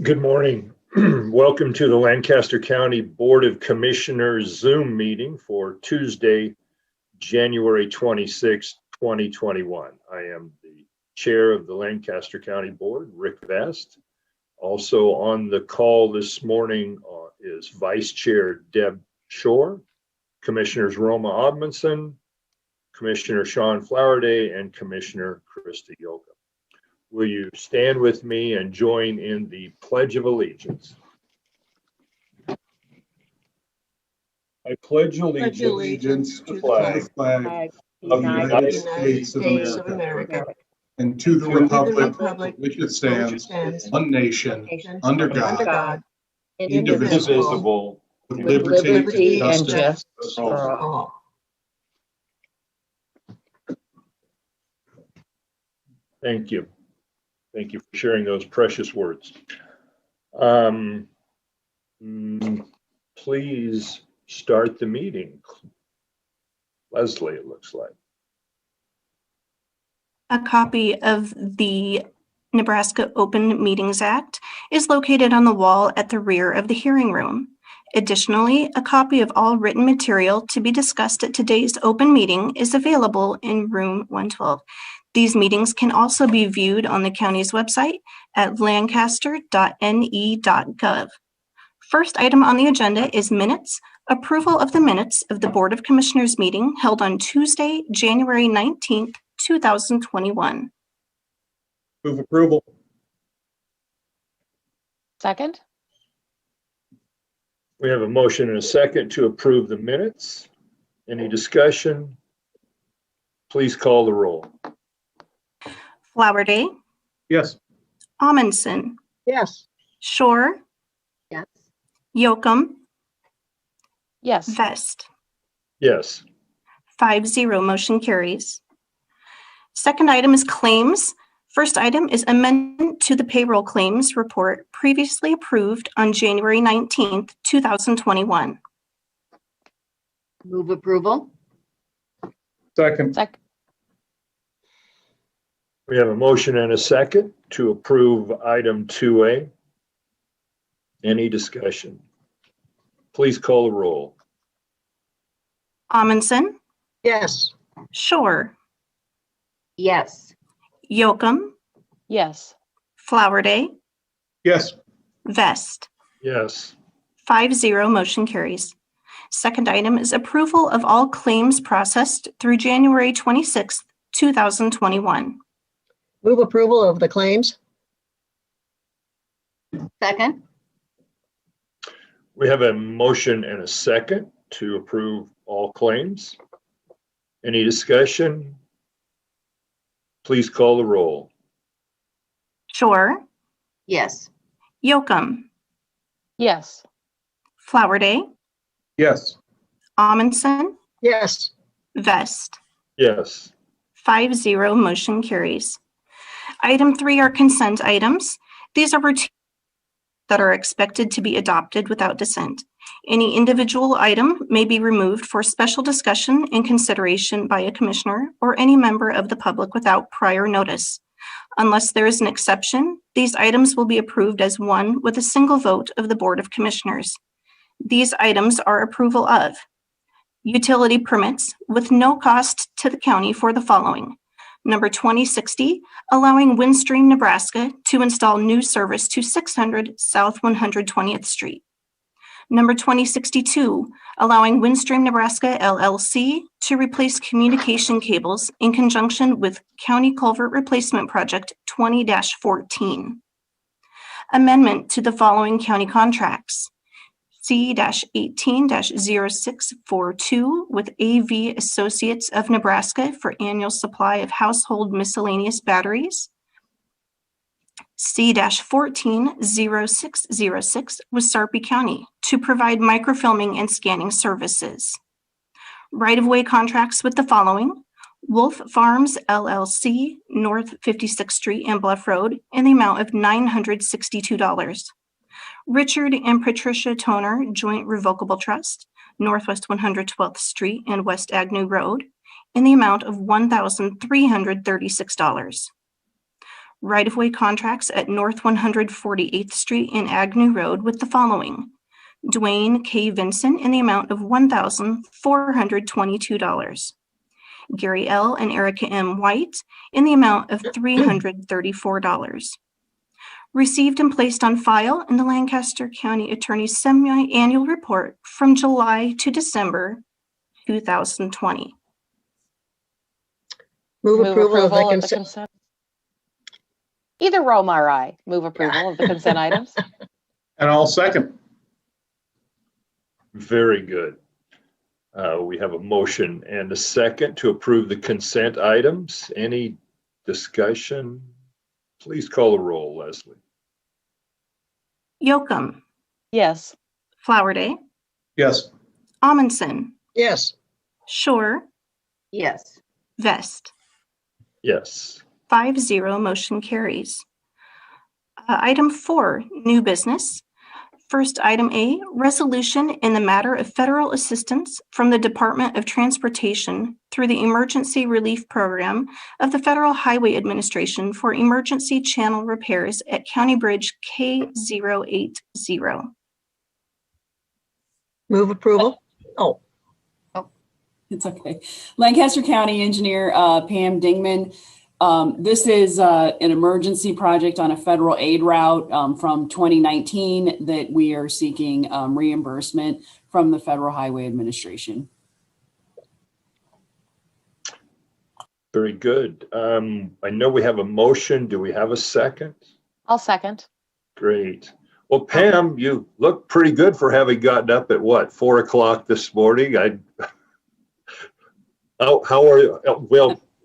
Good morning. Welcome to the Lancaster County Board of Commissioners Zoom meeting for Tuesday, January 26, 2021. I am the chair of the Lancaster County Board, Rick Vest. Also on the call this morning is Vice Chair Deb Shore, Commissioners Roma Odmundson, Commissioner Sean Flowerday, and Commissioner Krista Yoakum. Will you stand with me and join in the Pledge of Allegiance? I pledge allegiance to the flag of the United States of America and to the republic for which it stands, one nation, under God, indivisible, with liberty and justice for all. Thank you. Thank you for sharing those precious words. Please start the meeting. Leslie, it looks like. A copy of the Nebraska Open Meetings Act is located on the wall at the rear of the hearing room. Additionally, a copy of all written material to be discussed at today's open meeting is available in room 112. These meetings can also be viewed on the county's website at lancaster.ne.gov. First item on the agenda is minutes. Approval of the minutes of the Board of Commissioners meeting held on Tuesday, January 19th, 2021. Move approval. Second? We have a motion and a second to approve the minutes. Any discussion? Please call the roll. Flowerday, Yes. Amundson, Yes. Shore, Yes. Yoakum, Yes. Vest. Yes. 5-0, motion carries. Second item is claims. First item is amendment to the payroll claims report previously approved on January 19th, 2021. Move approval? Second. Second. We have a motion and a second to approve item 2A. Any discussion? Please call the roll. Amundson, Yes. Shore, Yes. Yoakum, Yes. Flowerday, Yes. Vest. Yes. 5-0, motion carries. Second item is approval of all claims processed through January 26th, 2021. Move approval of the claims. Second? We have a motion and a second to approve all claims. Any discussion? Please call the roll. Shore, Yes. Yoakum, Yes. Flowerday, Yes. Amundson, Yes. Vest. Yes. 5-0, motion carries. Item 3 are consent items. These are routine that are expected to be adopted without dissent. Any individual item may be removed for special discussion and consideration by a commissioner or any member of the public without prior notice. Unless there is an exception, these items will be approved as one with a single vote of the Board of Commissioners. These items are approval of utility permits with no cost to the county for the following. Number 2060, allowing Windstream Nebraska to install new service to 600 South 120th Street. Number 2062, allowing Windstream Nebraska LLC to replace communication cables in conjunction with County Culvert Replacement Project 20-14. Amendment to the following county contracts. C-18-0642 with AV Associates of Nebraska for annual supply of household miscellaneous batteries. C-14-0606 with Sarpy County to provide microfilming and scanning services. Right-of-way contracts with the following: Wolf Farms LLC, North 56th Street and Bluff Road, in the amount of $962. Richard and Patricia Toner Joint Revocable Trust, Northwest 112th Street and West Agnew Road, in the amount of $1,336. right-of-way contracts at North 148th Street and Agnew Road with the following: Dwayne K. Vinson in the amount of $1,422. Gary L. and Erica M. White in the amount of $334. Received and placed on file in the Lancaster County Attorney's Semi-Annual Report from July to December 2020. Move approval of the consent. consent. Either Roma or I move approval of the consent items. And I'll second. Very good. We have a motion and a second to approve the consent items. Any discussion? Please call the roll, Leslie. Yocum, Yes. Flowerday, Yes. Amundson, Yes. Shore, Yes. Vest. Yes. 5-0, motion carries. Item 4, new business. First, item A, resolution in the matter of federal assistance from the Department of Transportation through the Emergency Relief Program of the Federal Highway Administration for emergency channel repairs at County Bridge K080. Move approval. Oh, It's okay. Lancaster County Engineer Pam Dingman. This is an emergency project on a federal aid route from 2019 that we are seeking reimbursement from the Federal Highway Administration. Very good. I know we have a motion. Do we have a second? I'll second. Great. Well, Pam, you look pretty good for having gotten up at what, 4 o'clock this morning? How are you?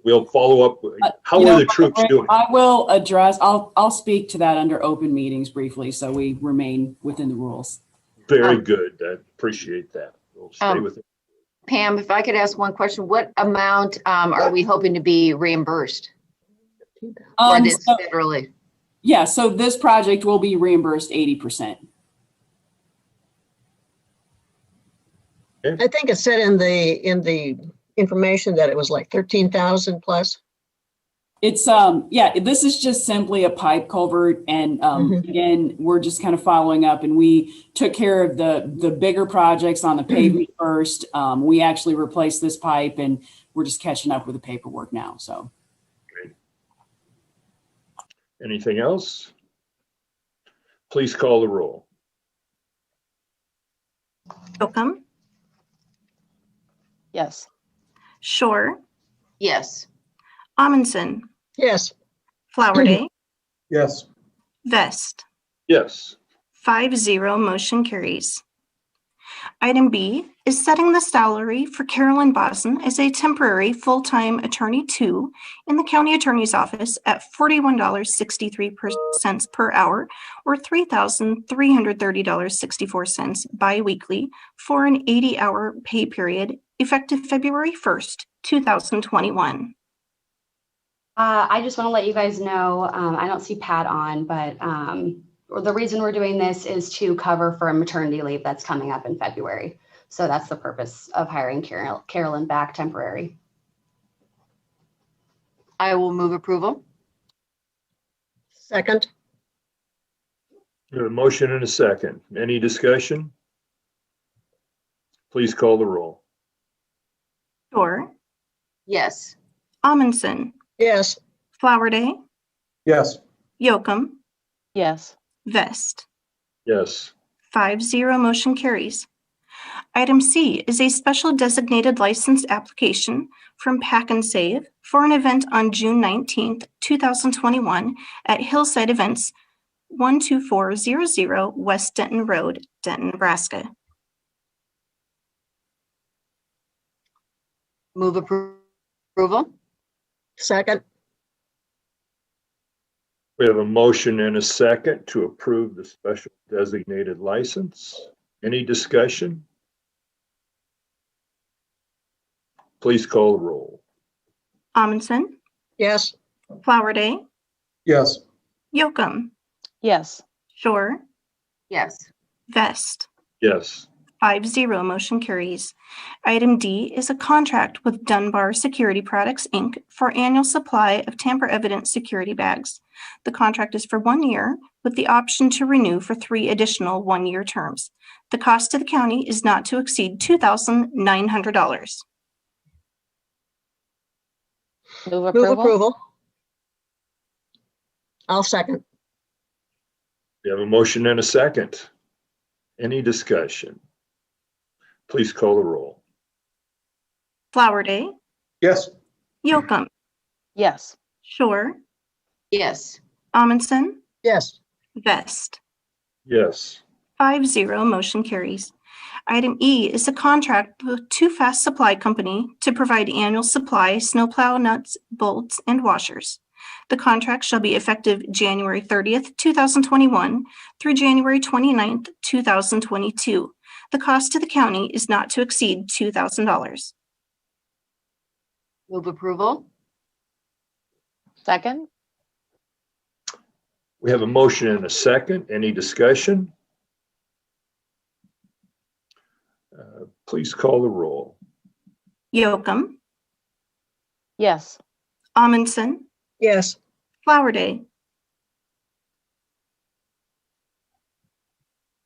We'll follow up. How are the troops doing? I will address, I'll speak to that under open meetings briefly, so we remain within the rules. Very good. I appreciate that. We'll stay with it. Pam, if I could ask one question, what amount are we hoping to be reimbursed for this federally? Yeah, so this project will be reimbursed 80%. I think it said in the information that it was like 13,000 plus. It's yeah, this is just simply a pipe culvert, and again, we're just kind of following up, and we took care of the bigger projects on the pavement first. We actually replaced this pipe, and we're just catching up with the paperwork now. So, Great. Anything else? Please call the roll. Yocum, Yes. Shore, Yes. Amundson, Yes. Flowerday, Yes. Vest. Yes. 5-0, motion carries. Item B is setting the salary for Carolyn Bossen as a temporary full-time attorney 2 in the county attorney's office at $41.63 per hour, or $3,330.64 biweekly for an 80-hour pay period effective February 1st, 2021. I just want to let you guys know, I don't see Pat on, but the reason we're doing this is to cover for a maternity leave that's coming up in February. So that's the purpose of hiring Carolyn back temporary. I will move approval. Second. We have a motion and a second. Any discussion? Please call the roll. Shore, Yes. Amundson, Yes. Flowerday, Yes. Yocum, Yes. Vest. Yes. 5-0, motion carries. Item C is a special designated license application from Pack and Save for an event on June 19th, 2021 at Hillside Events, 12400 West Denton Road, Denton, Nebraska. Move approval. Second. We have a motion and a second to approve the special designated license. Any discussion? Please call the roll. Amundson, Yes. Flowerday, Yes. Yocum, Yes. Shore, Yes. Vest. Yes. 5-0, motion carries. Item D is a contract with Dunbar Security Products, Inc. for annual supply of tamper-evident security bags. The contract is for 1 year with the option to renew for 3 additional 1-year terms. The cost to the county is not to exceed $2,900. Move Move approval? approval. I'll second. We have a motion and a second. Any discussion? Please call the roll. Flowerday, Yes. Yocum, Yes. Shore, Yes. Amundson, Yes. Vest. Yes. 5-0, motion carries. Item E is a contract with Too Fast Supply Company to provide annual supply snowplow nuts, bolts, and washers. The contract shall be effective January 30th, 2021 through January 29th, 2022. The cost to the county is not to exceed $2,000. Move approval? Second? We have a motion and a second. Any discussion? Please call the roll. Yocum, Yes. Amundson, Yes. Flowerday.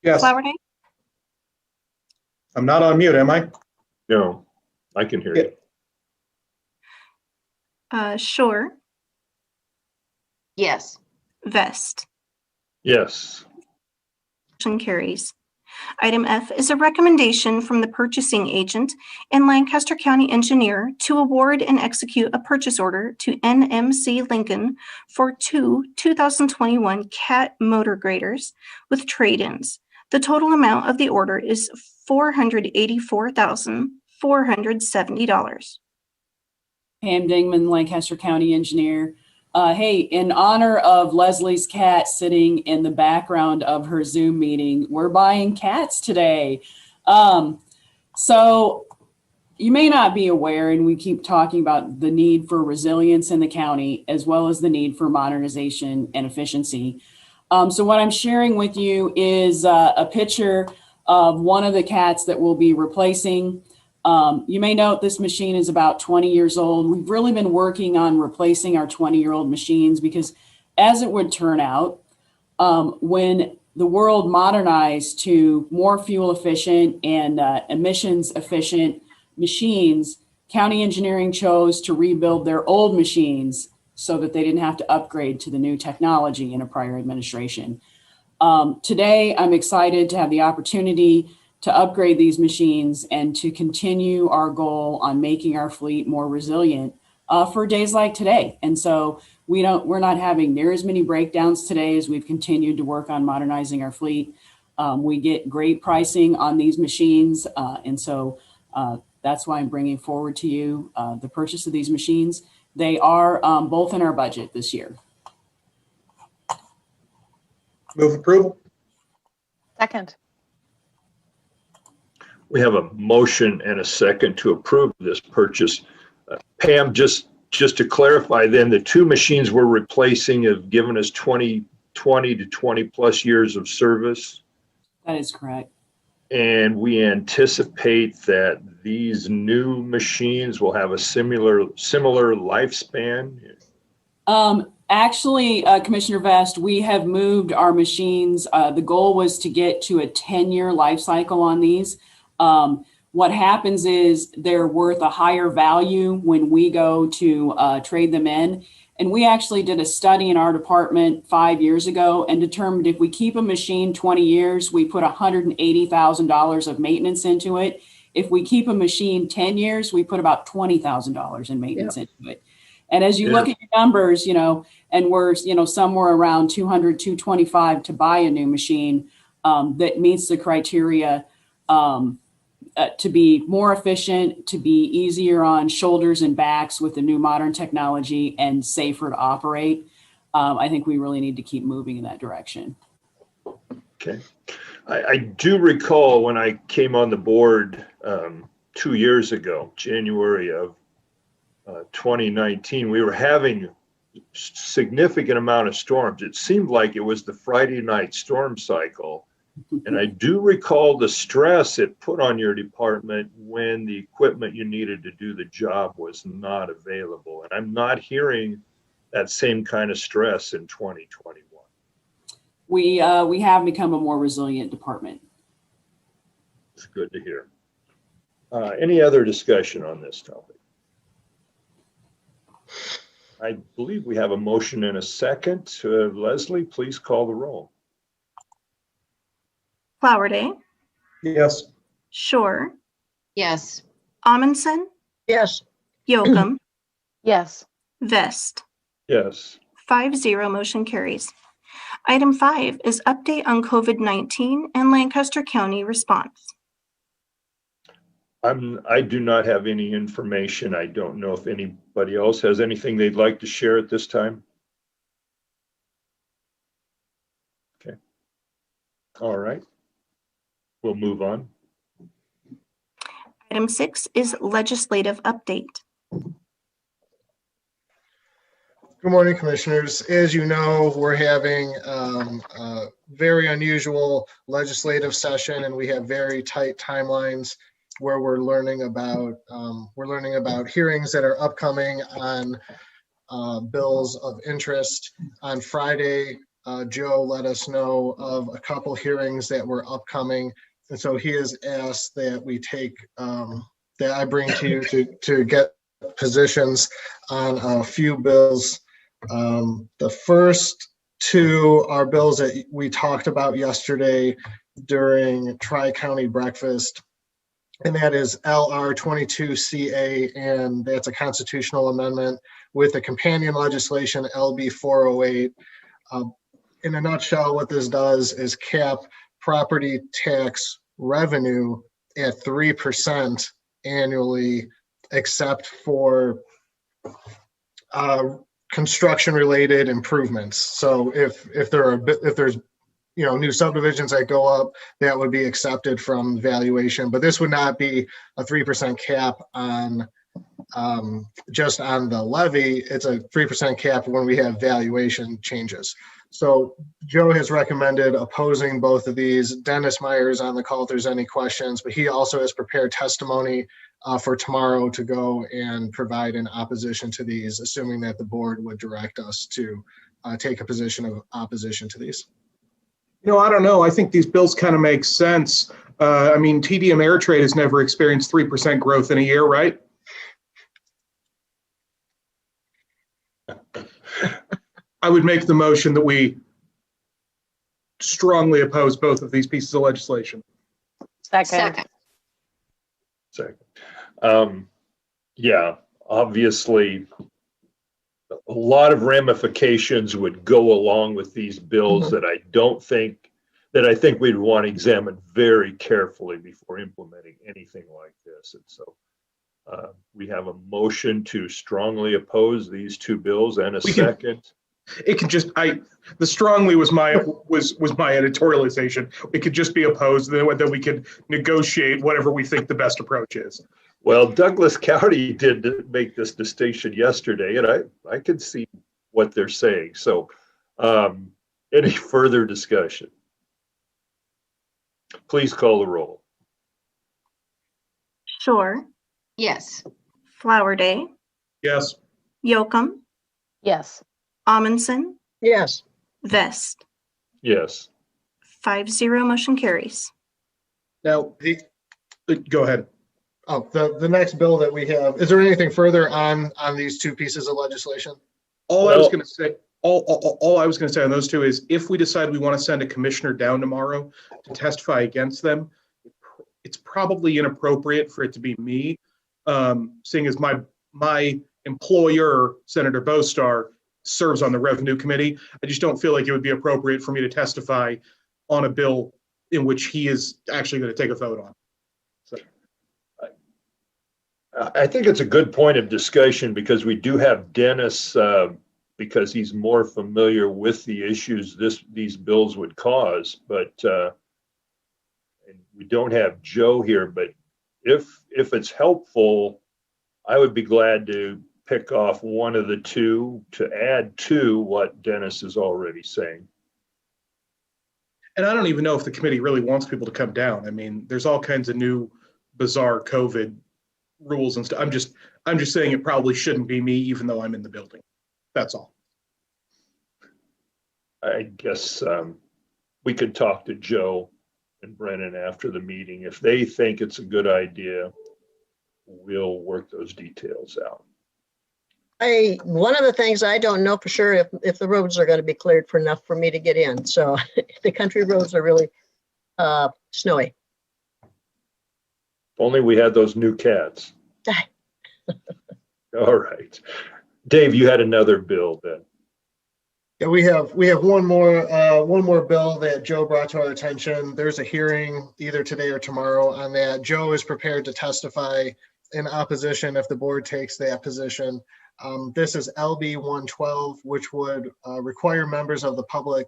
Yes. Flowerday, I'm not on mute, am I? No, I can hear you. Shore, Yes. Vest. Yes. Motion carries. Item F is a recommendation from the purchasing agent and Lancaster County engineer to award and execute a purchase order to NMC Lincoln for 2 2021 CAT motor graders with trade-ins. The total amount of the order is $484,470. Pam Dingman, Lancaster County Engineer. Hey, in honor of Leslie's cat sitting in the background of her Zoom meeting, we're buying cats today. So you may not be aware, and we keep talking about the need for resilience in the county, as well as the need for modernization and efficiency. So what I'm sharing with you is a picture of one of the cats that we'll be replacing. You may note this machine is about 20 years old. We've really been working on replacing our 20-year-old machines because, as it would turn out, when the world modernized to more fuel efficient and emissions efficient machines, county engineering chose to rebuild their old machines so that they didn't have to upgrade to the new technology in a prior administration. Today, I'm excited to have the opportunity to upgrade these machines and to continue our goal on making our fleet more resilient for days like today. And so we're not having near as many breakdowns today as we've continued to work on modernizing our fleet. We get great pricing on these machines. And so that's why I'm bringing forward to you the purchase of these machines. They are both in our budget this year. Move approval. Second? We have a motion and a second to approve this purchase. Pam, just to clarify then, the 2 machines we're replacing have given us 20 to 20 plus years of service. That is correct. And we anticipate that these new machines will have a similar lifespan. Actually, Commissioner Vest, we have moved our machines. The goal was to get to a 10-year life cycle on these. What happens is they're worth a higher value when we go to trade them in. And we actually did a study in our department 5 years ago and determined if we keep a machine 20 years, we put $180,000 of maintenance into it. If we keep a machine 10 years, we put about $20,000 in maintenance into it. And as you look at your numbers, and we're, somewhere around 200, 225 to buy a new machine that meets the criteria to be more efficient, to be easier on shoulders and backs with the new modern technology and safer to operate. I think we really need to keep moving in that direction. Okay. I do recall when I came on the board 2 years ago, January of 2019, we were having significant amount of storms. It seemed like it was the Friday night storm cycle And I do recall the stress it put on your department when the equipment you needed to do the job was not available. And I'm not hearing that same kind of stress in 2021. We have become a more resilient department. It's good to hear. Any other discussion on this topic? I believe we have a motion and a second. Leslie, please call the roll. Flowerday, Yes. Shore, Yes. Amundson, Yes. Yocum, Yes. Vest. Yes. 5-0 motion carries. Item 5 is update on COVID-19 and Lancaster County response. I do not have any information. I don't know if anybody else has anything they'd like to share at this time. Okay. All right. We'll move on. Item 6 is legislative update. Good morning, Commissioners. As you know, we're having a very unusual legislative session, and we have very tight timelines where we're learning about hearings that are upcoming on bills of interest. On Friday, Joe let us know of a couple hearings that were upcoming, and so he has asked that we take that I bring to you to get positions on a few bills. The first two are bills that we talked about yesterday during Tri-County breakfast, and that is LR 22CA, and that's a constitutional amendment with a companion legislation, LB 408. In a nutshell, what this does is cap property tax revenue at 3% annually, except for construction-related improvements. So if there's new subdivisions that go up, that would be accepted from valuation. But this would not be a 3% cap on just on the levy. It's a 3% cap when we have valuation changes. So Joe has recommended opposing both of these. Dennis Meyer is on the call if there's any questions, but he also has prepared testimony for tomorrow to go and provide an opposition to these, assuming that the board would direct us to take a position of opposition to these. I don't know. I think these bills kind of make sense. TD Ameritrade has never experienced 3% growth in a year, right? I would make the motion that we strongly oppose both of these pieces of legislation. Second. Yeah, obviously, a lot of ramifications would go along with these bills that I think we'd want to examine very carefully before implementing anything like this. And so we have a motion to strongly oppose these two bills and a second. It could just the strongly was my editorialization. It could just be opposed, then we could negotiate whatever we think the best approach is. Well, Douglas County did make this distinction yesterday, and I can see what they're saying. So any further discussion? Please call the roll. Shore, Yes. Flowerday, Yes. Yocum, Yes. Amundson, Yes. Vest. Yes. 5-0 motion carries. Now, go ahead. Oh, the next bill that we have, is there anything further on these two pieces of legislation? All I was going to say on those two is, if we decide we want to send a commissioner down tomorrow to testify against them, it's probably inappropriate for it to be me, seeing as my employer, Senator Bostar, serves on the Revenue Committee. I just don't feel like it would be appropriate for me to testify on a bill in which he is actually going to take a vote on. So. I think it's a good point of discussion because we do have Dennis, because he's more familiar with the issues these bills would cause, but and we don't have Joe here. But if it's helpful, I would be glad to pick off one of the two to add to what Dennis is already saying. And I don't even know if the committee really wants people to come down. I mean, there's all kinds of new bizarre COVID rules and stuff. I'm just saying it probably shouldn't be me, even though I'm in the building. That's all. I guess we could talk to Joe and Brennan after the meeting. If they think it's a good idea, we'll work those details out. One of the things I don't know for sure if the roads are going to be cleared for enough for me to get in. So the country roads are really snowy. If only we had those new cats. All right. Dave, you had another bill then. Yeah, we have one more bill that Joe brought to our attention. There's a hearing either today or tomorrow on that. Joe is prepared to testify in opposition if the board takes that position. This is LB 112, which would require members of the public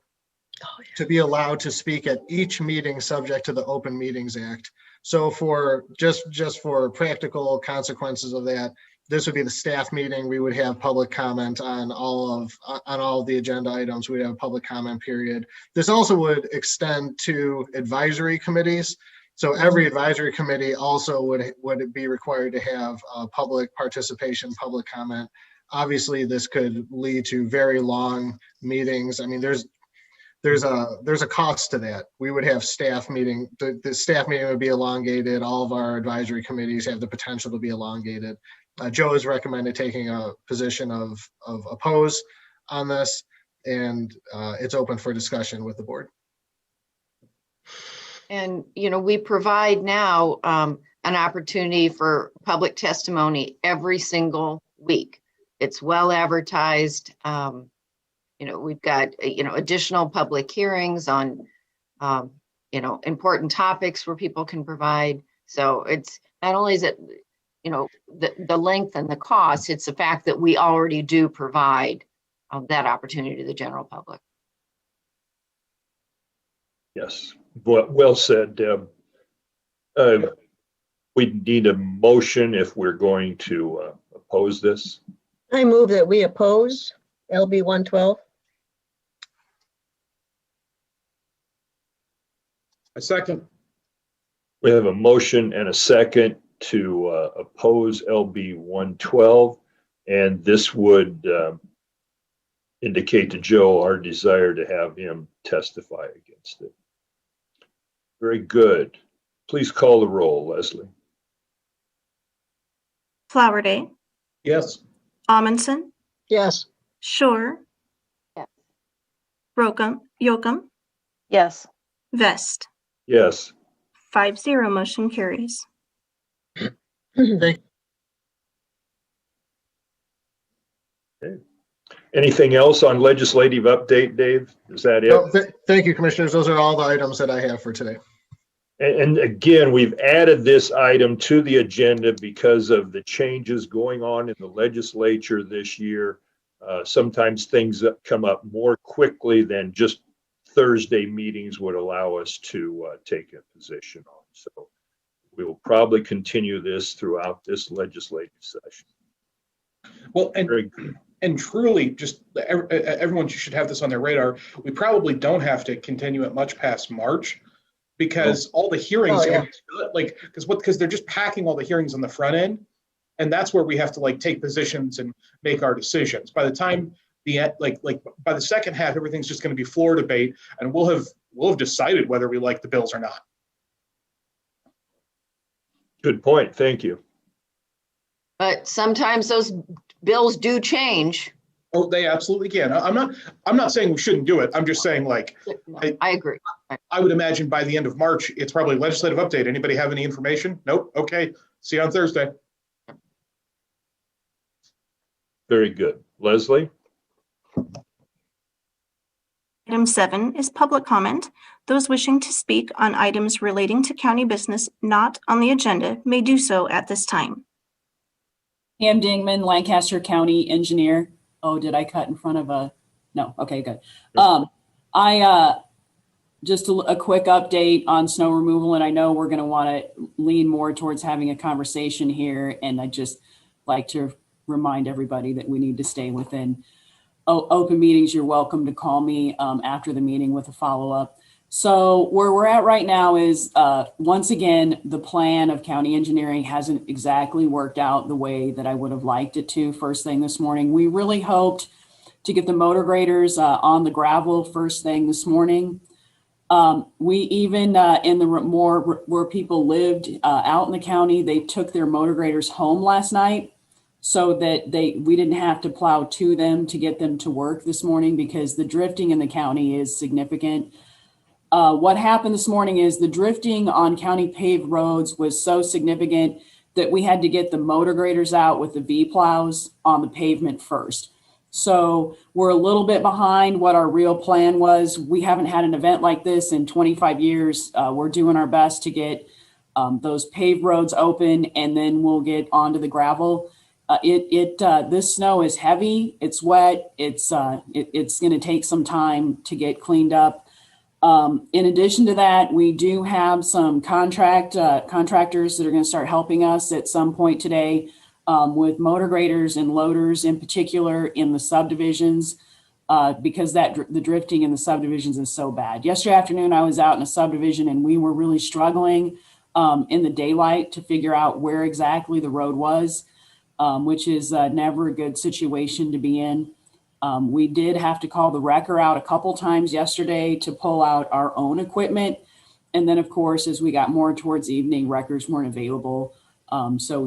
to be allowed to speak at each meeting subject to the Open Meetings Act. So for just for practical consequences of that, this would be the staff meeting. We would have public comment on all of the agenda items. We'd have a public comment period. This also would extend to advisory committees. So every advisory committee also would be required to have public participation, public comment. Obviously, this could lead to very long meetings. I mean, there's a cost to that. We would have staff meeting. The staff meeting would be elongated. All of our advisory committees have the potential to be elongated. Joe has recommended taking a position of oppose on this, and it's open for discussion with the board. And, you know, we provide now an opportunity for public testimony every single week. It's well advertised. You know, we've got, additional public hearings on, important topics where people can provide. So it's not only is it, the length and the cost, it's the fact that we already do provide that opportunity to the general public. Yes, well said, Deb. We need a motion if we're going to oppose this. I move that we oppose LB 112. A second. We have a motion and a second to oppose LB 112, and this would indicate to Joe our desire to have him testify against it. Very good. Please call the roll, Leslie. Flowerday, Yes. Amundson, Yes. Shore, Yes. Yocum, Yes. Vest. Yes. 5-0, motion carries. Thank Okay. Anything else on legislative update, Dave? Is that it? No, thank you, commissioners. Those are all the items that I have for today. And again, we've added this item to the agenda because of the changes going on in the legislature this year. Sometimes things come up more quickly than just Thursday meetings would allow us to take a position on. So we will probably continue this throughout this legislative session. Well, Very good. and truly, just everyone should have this on their radar. We probably don't have to continue it much past March, because all the hearings, because they're just packing all the hearings on the front end, and that's where we have to take positions and make our decisions. By the time by the second half, everything's just going to be floor debate, and we'll have decided whether we like the bills or not. Good point. Thank you. But sometimes those bills do change. Oh, they absolutely can. I'm not saying we shouldn't do it. I'm just saying, I agree. I would imagine by the end of March, it's probably legislative update. Anybody have any information? Nope. Okay. See you on Thursday. Very good. Leslie? Item 7 is public comment. Those wishing to speak on items relating to county business not on the agenda may do so at this time. Pam Dingman, Lancaster County Engineer. Oh, did I cut in front of a? No. Okay, good. Just a quick update on snow removal, and I know we're going to want to lean more towards having a conversation here, and I just like to remind everybody that we need to stay within open meetings. You're welcome to call me after the meeting with a follow-up. So where we're at right now is, once again, the plan of county engineering hasn't exactly worked out the way that I would have liked it to first thing this morning. We really hoped to get the motor graders on the gravel first thing this morning. We even in the more where people lived out in the county, they took their motor graders home last night so that we didn't have to plow to them to get them to work this morning because the drifting in the county is significant. What happened this morning is the drifting on county paved roads was so significant that we had to get the motor graders out with the V plows on the pavement first. So we're a little bit behind what our real plan was. We haven't had an event like this in 25 years. We're doing our best to get those paved roads open, and then we'll get onto the gravel. This snow is heavy. It's wet. It's going to take some time to get cleaned up. In addition to that, we do have some contractors that are going to start helping us at some point today with motor graders and loaders in particular in the subdivisions because the drifting in the subdivisions is so bad. Yesterday afternoon, I was out in a subdivision and we were really struggling in the daylight to figure out where exactly the road was, which is never a good situation to be in. We did have to call the wrecker out a couple times yesterday to pull out our own equipment. And then, of course, as we got more towards evening, wreckers weren't available. So,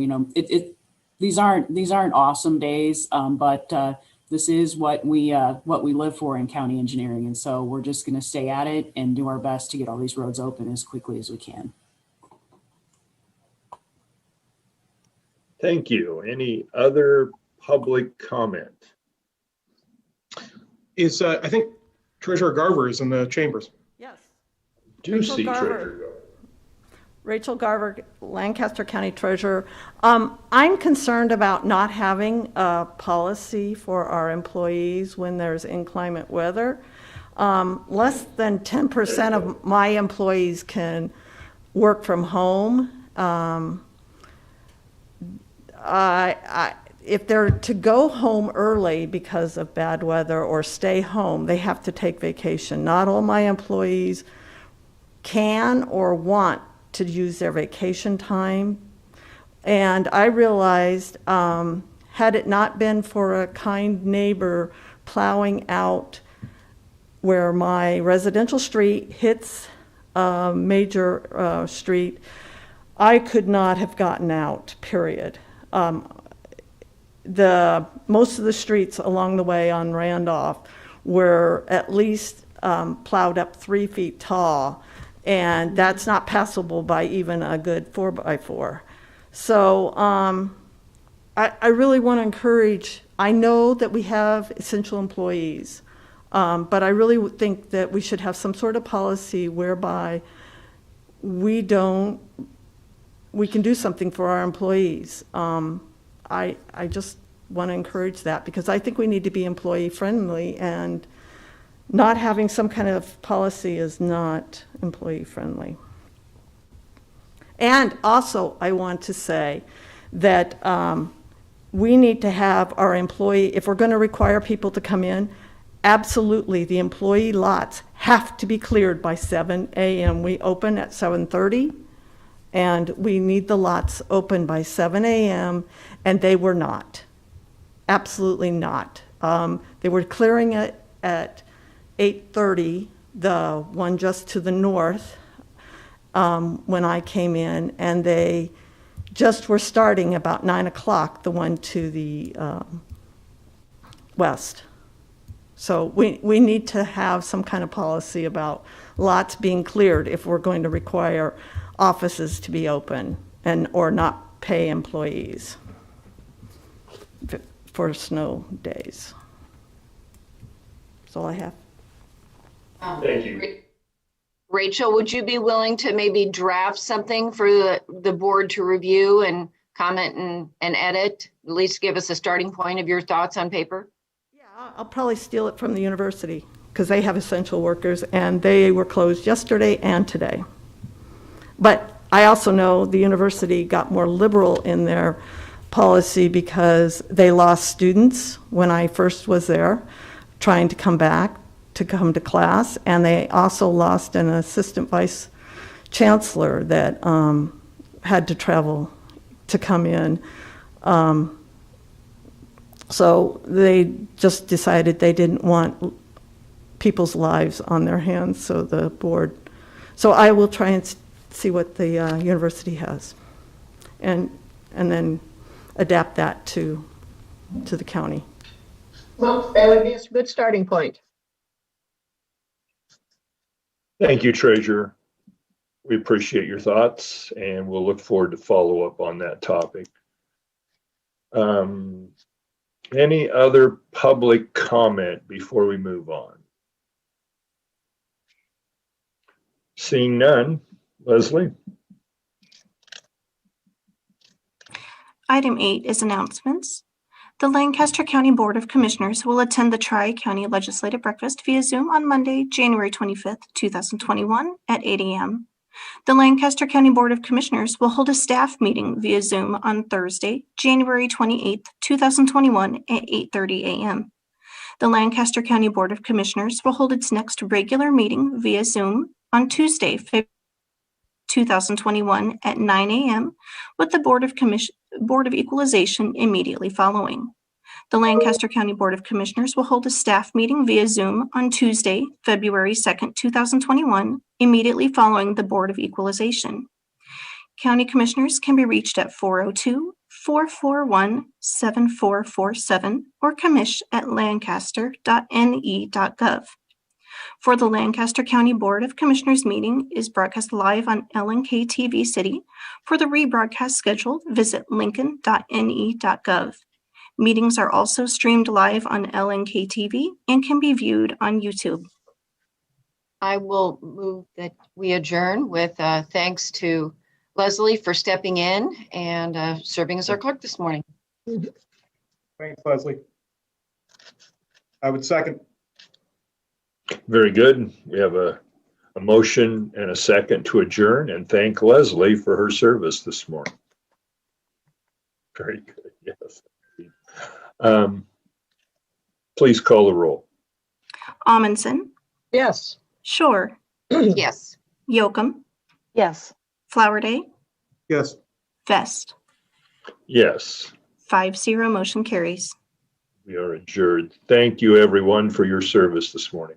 these aren't awesome days, but this is what we live for in county engineering. And so we're just going to stay at it and do our best to get all these roads open as quickly as we can. Thank you. Any other public comment? I think Treasurer Garver is in the chambers. Yes. Do see Garver. Treasurer Garver. Rachel Garver, Lancaster County Treasurer. I'm concerned about not having a policy for our employees when there's inclement weather. Less than 10% of my employees can work from home. If they're to go home early because of bad weather or stay home, they have to take vacation. Not all my employees can or want to use their vacation time. And I realized, had it not been for a kind neighbor plowing out where my residential street hits a major street, I could not have gotten out, period. Most of the streets along the way on Randolph were at least plowed up 3 feet tall, and that's not passable by even a good 4x4. So I really want to encourage, I know that we have essential employees, but I really think that we should have some sort of policy whereby we can do something for our employees. I just want to encourage that because I think we need to be employee friendly, and not having some kind of policy is not employee friendly. And also I want to say that we need to have our employee, if we're going to require people to come in, absolutely the employee lots have to be cleared by 7 a.m. We open at 7:30. And we need the lots open by 7 a.m., and they were not. Absolutely not. They were clearing it at 8:30, the one just to the north, when I came in, and they just were starting about 9 o'clock, the one to the west. So we need to have some kind of policy about lots being cleared if we're going to require offices to be open or not pay employees for snow days. That's all I have. Thank you. Rachel, would you be willing to maybe draft something for the board to review and comment and edit? At least give us a starting point of your thoughts on paper? Yeah, I'll probably steal it from the university because they have essential workers and they were closed yesterday and today. But I also know the university got more liberal in their policy because they lost students when I first was there trying to come back to come to class, and they also lost an assistant vice chancellor that had to travel to come in. So they just decided they didn't want people's lives on their hands, so the board. So I will try and see what the university has, and then adapt that to the county. Well, that would be a good starting point. Thank you, Treasurer. We appreciate your thoughts, and we'll look forward to follow up on that topic. Any other public comment before we move on? Seeing none, Leslie? Item 8 is announcements. The Lancaster County Board of Commissioners will attend the Tri-County Legislative Breakfast via Zoom on Monday, January 25th, 2021 at 8 a.m. The Lancaster County Board of Commissioners will hold a staff meeting via Zoom on Thursday, January 28th, 2021 at 8:30 a.m. The Lancaster County Board of Commissioners will hold its next regular meeting via Zoom on Tuesday, February 2021 at 9 a.m. with the Board of Equalization immediately following. The Lancaster County Board of Commissioners will hold a staff meeting via Zoom on Tuesday, February 2nd, 2021, immediately following the Board of Equalization. County Commissioners can be reached at 402-441-7447 or commish@lancaster.ne.gov. For the Lancaster County Board of Commissioners meeting is broadcast live on LNK TV City. For the rebroadcast schedule, visit lincoln.ne.gov. Meetings are also streamed live on LNK TV and can be viewed on YouTube. I will move that we adjourn with thanks to Leslie for stepping in and serving as our clerk this morning. Thanks, Leslie. I would second. Very good. We have a motion and a second to adjourn, and thank Leslie for her service this morning. Very good, yes. Please call the roll. Amundson, Yes. Shore, Yes. Yocum, Yes. Flowerday, Yes. Vest. Yes, 5-0 motion carries. we are adjourned. Thank you, everyone, for your service this morning.